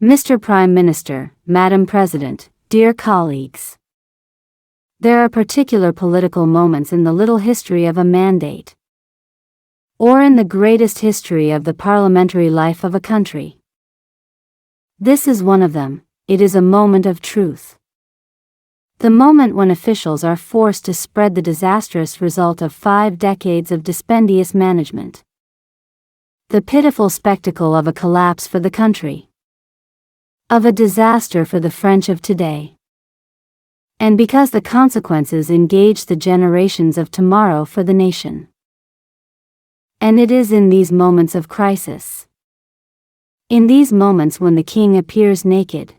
Mr. Prime Minister, Madam President, dear colleagues. There are particular political moments in the little history of a mandate, or in the greatest history of the parliamentary life of a country. This is one of them. It is a moment of truth. The moment when officials are forced to spread the disastrous result of 5 decades of dispendious management. The pitiful spectacle of a collapse for the country. Of a disaster for the French of today. And because the consequences engage the generations of tomorrow for the nation. And it is in these moments of crisis, in these moments when the king appears naked,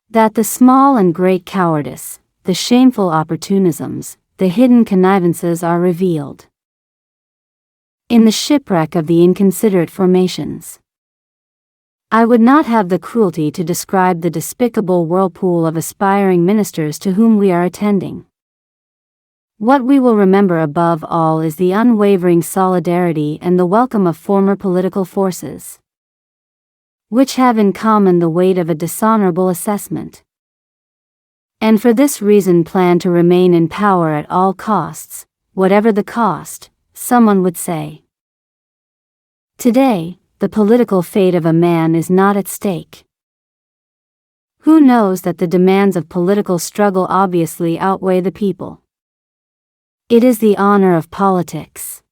that the small and great cowardice, the shameful opportunisms, the hidden connivances are revealed. In the shipwreck of the inconsiderate formations. I would not have the cruelty to describe the despicable whirlpool of aspiring ministers to whom we are attending. What we will remember above all is the unwavering solidarity and the welcome of former political forces, which have in common the weight of a dishonorable assessment, and for this reason plan to remain in power at all costs, whatever the cost, someone would say. Today, the political fate of a man is not at stake. Who knows that the demands of political struggle obviously outweigh the people? It is the honor of politics.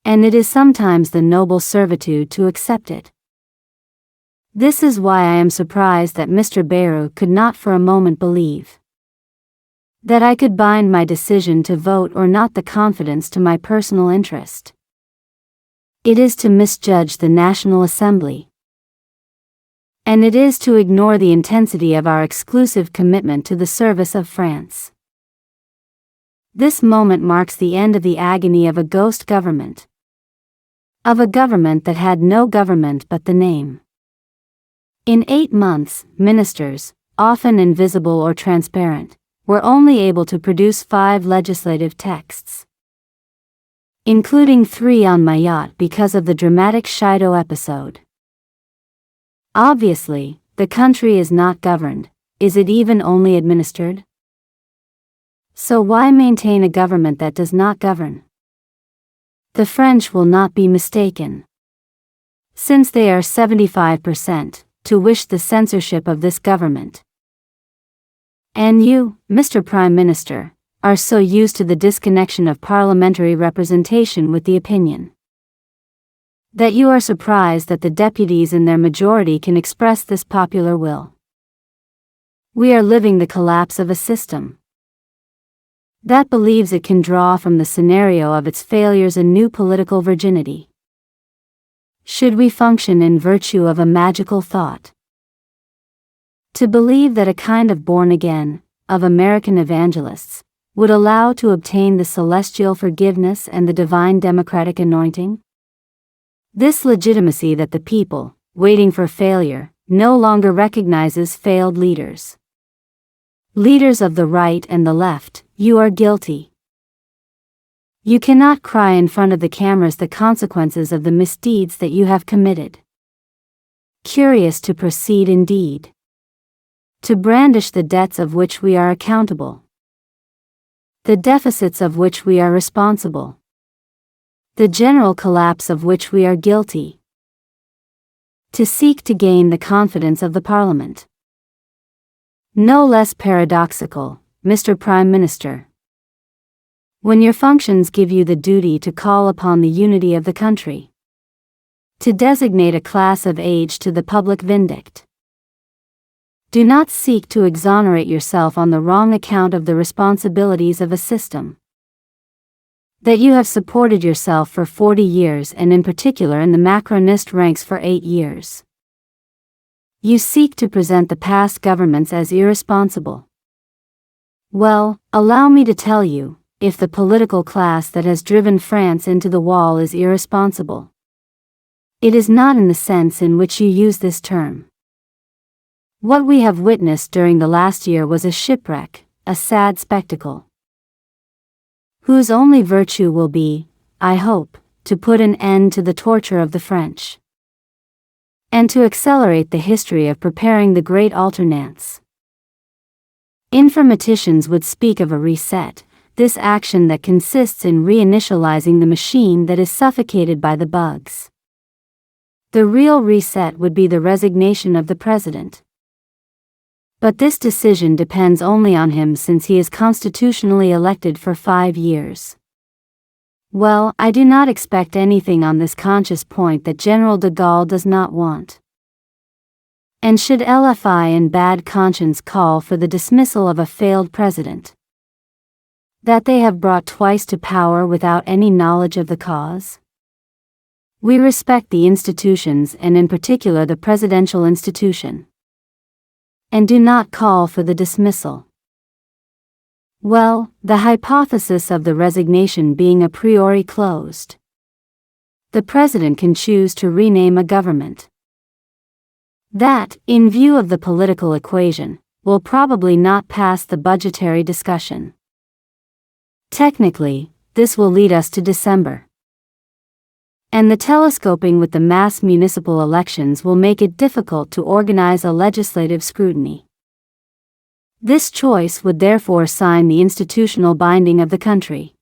And it is sometimes the noble servitude to accept it. This is why I am surprised that Mr. Bayrou could not for a moment believe that I could bind my decision to vote or not the confidence to my personal interest. It is to misjudge the National Assembly. And it is to ignore the intensity of our exclusive commitment to the service of France. This moment marks the end of the agony of a ghost government. Of a government that had no government but the name. In 8 months, ministers, often invisible or transparent, were only able to produce 5 legislative texts, including 3 on my yacht because of the dramatic Shido episode. Obviously, the country is not governed. Is it even only administered? So why maintain a government that does not govern? The French will not be mistaken, since they are 75%, to wish the censorship of this government. And you, Mr. Prime Minister, are so used to the disconnection of parliamentary representation with the opinion, that you are surprised that the deputies in their majority can express this popular will. We are living the collapse of a system that believes it can draw from the scenario of its failures a new political virginity. Should we function in virtue of a magical thought? To believe that a kind of born again, of American evangelists, would allow to obtain the celestial forgiveness and the divine democratic anointing? This legitimacy that the people, waiting for failure, no longer recognizes failed leaders. Leaders of the right and the left, you are guilty. You cannot cry in front of the cameras the consequences of the misdeeds that you have committed. Curious to proceed indeed. To brandish the debts of which we are accountable. The deficits of which we are responsible. The general collapse of which we are guilty. To seek to gain the confidence of the Parliament. No less paradoxical, Mr. Prime Minister, when your functions give you the duty to call upon the unity of the country, to designate a class of age to the public vindicate. Do not seek to exonerate yourself on the wrong account of the responsibilities of a system that you have supported yourself for 40 years and in particular in the Macronist ranks for 8 years. You seek to present the past governments as irresponsible. Well, allow me to tell you, if the political class that has driven France into the wall is irresponsible, it is not in the sense in which you use this term. What we have witnessed during the last year was a shipwreck, a sad spectacle, whose only virtue will be, I hope, to put an end to the torture of the French. and to accelerate the history of preparing the great alternance. Informaticians would speak of a reset, this action that consists in reinitializing the machine that is suffocated by the bugs. The real reset would be the resignation of the president. But this decision depends only on him since he is constitutionally elected for 5 years. Well, I do not expect anything on this conscious point that General de Gaulle does not want. And should LFI in bad conscience call for the dismissal of a failed president that they have brought twice to power without any knowledge of the cause? We respect the institutions and in particular the presidential institution, and do not call for the dismissal. Well, the hypothesis of the resignation being a priori closed, the president can choose to rename a government that, in view of the political equation, will probably not pass the budgetary discussion. Technically, this will lead us to December. And the telescoping with the mass municipal elections will make it difficult to organize a legislative scrutiny. This choice would therefore sign the institutional binding of the country.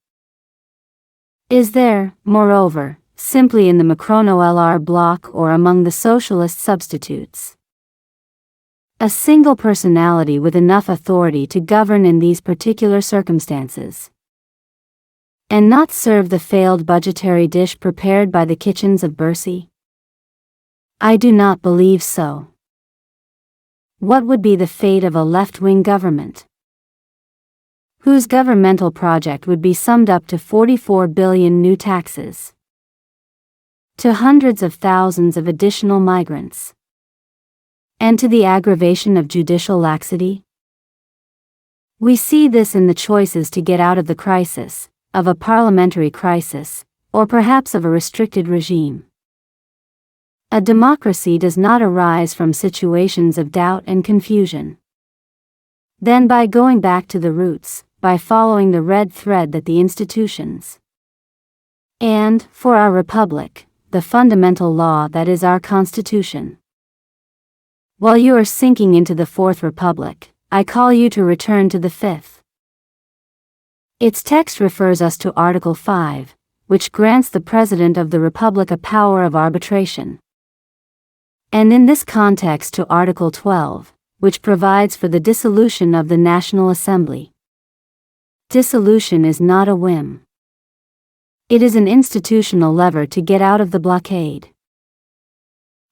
Is there, moreover, simply in the Macron-OLR bloc or among the socialist substitutes, a single personality with enough authority to govern in these particular circumstances, and not serve the failed budgetary dish prepared by the kitchens of Bercy? I do not believe so. What would be the fate of a left-wing government, whose governmental project would be summed up to 44 billion new taxes, to hundreds of thousands of additional migrants, and to the aggravation of judicial laxity? We see this in the choices to get out of the crisis, of a parliamentary crisis, or perhaps of a restricted regime. A democracy does not arise from situations of doubt and confusion. Then by going back to the roots, by following the red thread that the institutions, and, for our republic, the fundamental law that is our Constitution. While you are sinking into the Fourth Republic, I call you to return to the Fifth. Its text refers us to Article 5, which grants the President of the Republic a power of arbitration. And in this context to Article 12, which provides for the dissolution of the National Assembly. Dissolution is not a whim. It is an institutional lever to get out of the blockade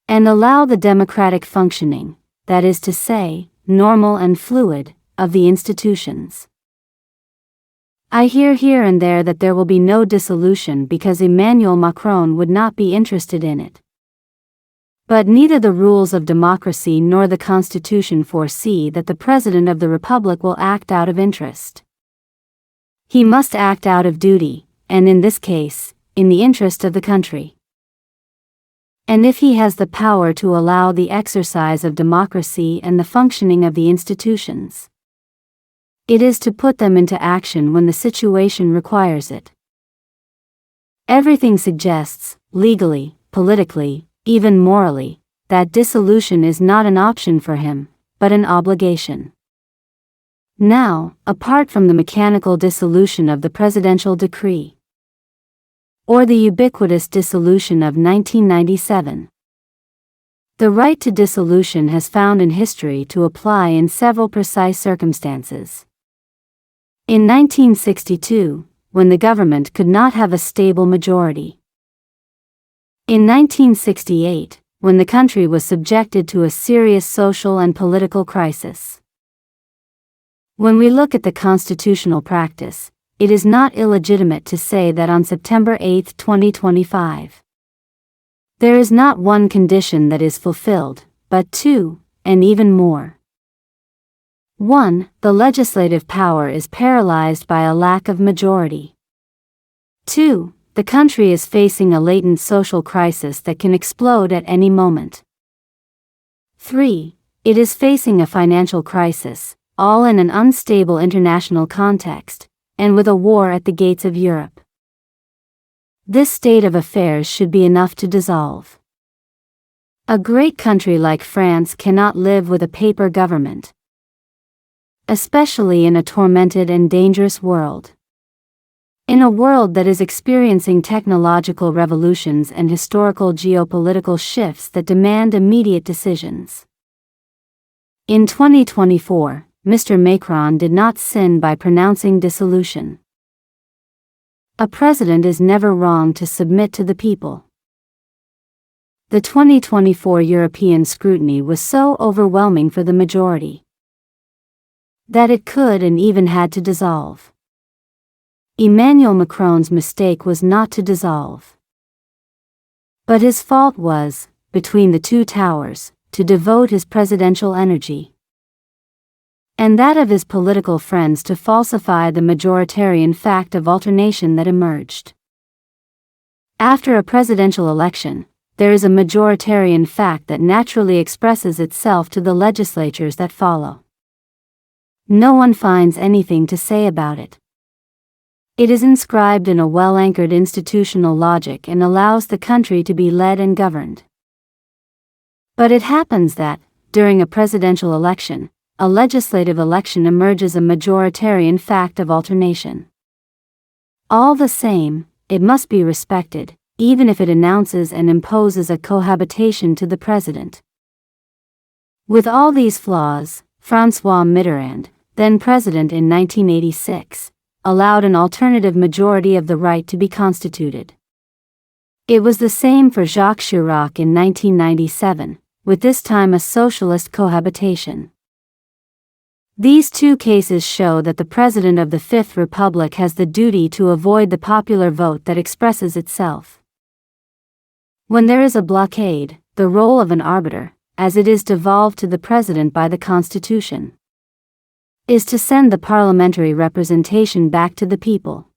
and allow the democratic functioning, that is to say, normal and fluid, of the institutions. I hear here and there that there will be no dissolution because Emmanuel Macron would not be interested in it. But neither the rules of democracy nor the Constitution foresee that the President of the Republic will act out of interest. He must act out of duty, and in this case, in the interest of the country. And if he has the power to allow the exercise of democracy and the functioning of the institutions, it is to put them into action when the situation requires it. Everything suggests, legally, politically, even morally, that dissolution is not an option for him, but an obligation. Now, apart from the mechanical dissolution of the presidential decree, or the ubiquitous dissolution of 1997, the right to dissolution has found in history to apply in several precise circumstances. In 1962, when the government could not have a stable majority. In 1968, when the country was subjected to a serious social and political crisis. When we look at the constitutional practice, it is not illegitimate to say that on September 8, 2025, there is not one condition that is fulfilled, but two, and even more. 1. The legislative power is paralyzed by a lack of majority. 2. The country is facing a latent social crisis that can explode at any moment. 3. It is facing a financial crisis, all in an unstable international context, and with a war at the gates of Europe. This state of affairs should be enough to dissolve A great country like France cannot live with a paper government, especially in a tormented and dangerous world. In a world that is experiencing technological revolutions and historical geopolitical shifts that demand immediate decisions. In 2024, Mr. Macron did not sin by pronouncing dissolution. A president is never wrong to submit to the people. The 2024 European scrutiny was so overwhelming for the majority that it could and even had to dissolve. Emmanuel Macron's mistake was not to dissolve, but his fault was, between the two towers, to devote his presidential energy and that of his political friends to falsify the majoritarian fact of alternation that emerged. After a presidential election, there is a majoritarian fact that naturally expresses itself to the legislatures that follow. No one finds anything to say about it. It is inscribed in a well-anchored institutional logic and allows the country to be led and governed. But it happens that, during a presidential election, a legislative election emerges a majoritarian fact of alternation. All the same, it must be respected, even if it announces and imposes a cohabitation to the president. With all these flaws, François Mitterrand, then president in 1986, allowed an alternative majority of the right to be constituted. It was the same for Jacques Chirac in 1997, with this time a socialist cohabitation. These two cases show that the President of the Fifth Republic has the duty to avoid the popular vote that expresses itself. When there is a blockade, the role of an arbiter, as it is devolved to the President by the Constitution, is to send the parliamentary representation back to the people,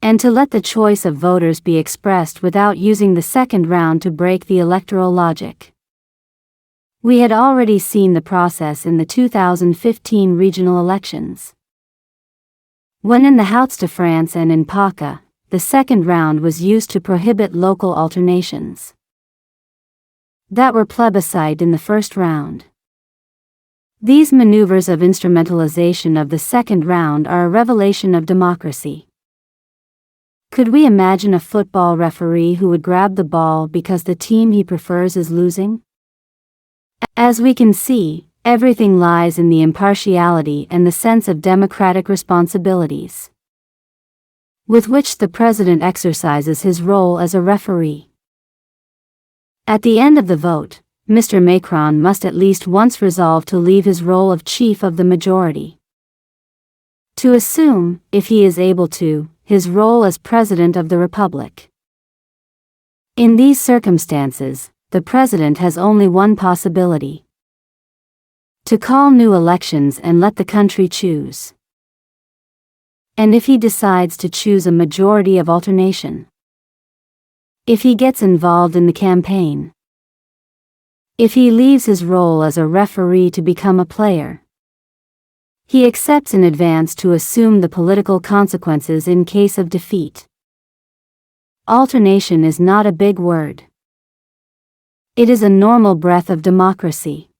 and to let the choice of voters be expressed without using the second round to break the electoral logic. We had already seen the process in the 2015 regional elections, when in the Hauts-de-France and in PACA, the second round was used to prohibit local alternations that were plebiscite in the first round. These maneuvers of instrumentalization of the second round are a revelation of democracy. Could we imagine a football referee who would grab the ball because the team he prefers is losing? As we can see, everything lies in the impartiality and the sense of democratic responsibilities with which the president exercises his role as a referee. At the end of the vote, Mr. Macron must at least once resolve to leave his role of chief of the majority, to assume, if he is able to, his role as President of the Republic. In these circumstances, the President has only one possibility: to call new elections and let the country choose. And if he decides to choose a majority of alternation, if he gets involved in the campaign, if he leaves his role as a referee to become a player, he accepts in advance to assume the political consequences in case of defeat. Alternation is not a big word. It is a normal breath of democracy.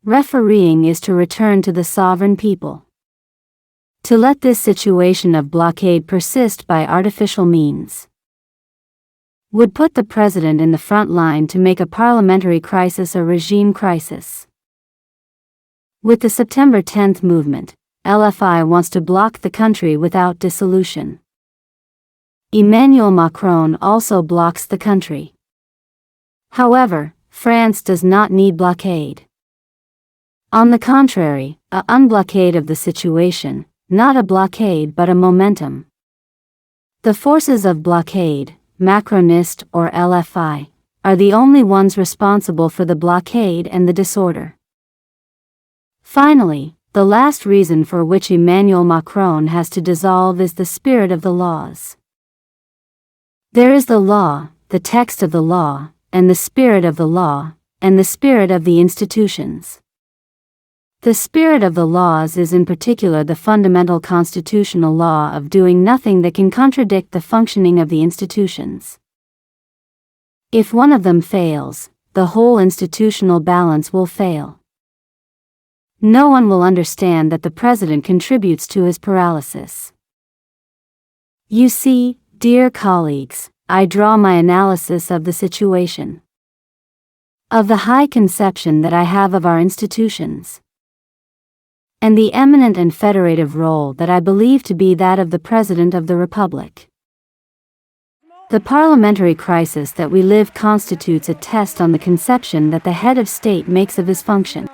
Refereeing is to return to the sovereign people. To let this situation of blockade persist by artificial means would put the president in the front line to make a parliamentary crisis a regime crisis. With the September 10th movement, LFI wants to block the country without dissolution. Emmanuel Macron also blocks the country. However, France does not need blockade. On the contrary, a unblockade of the situation, not a blockade but a momentum. The forces of blockade, Macronist or LFI, are the only ones responsible for the blockade and the disorder. Finally, the last reason for which Emmanuel Macron has to dissolve is the spirit of the laws. There is the law, the text of the law, and the spirit of the law, and the spirit of the institutions. The spirit of the laws is in particular the fundamental constitutional law of doing nothing that can contradict the functioning of the institutions. If one of them fails, the whole institutional balance will fail. No one will understand that the president contributes to his paralysis. You see, dear colleagues, I draw my analysis of the situation, of the high conception that I have of our institutions, and the eminent and federative role that I believe to be that of the President of the Republic. The parliamentary crisis that we live constitutes a test on the conception that the head of state makes of his function.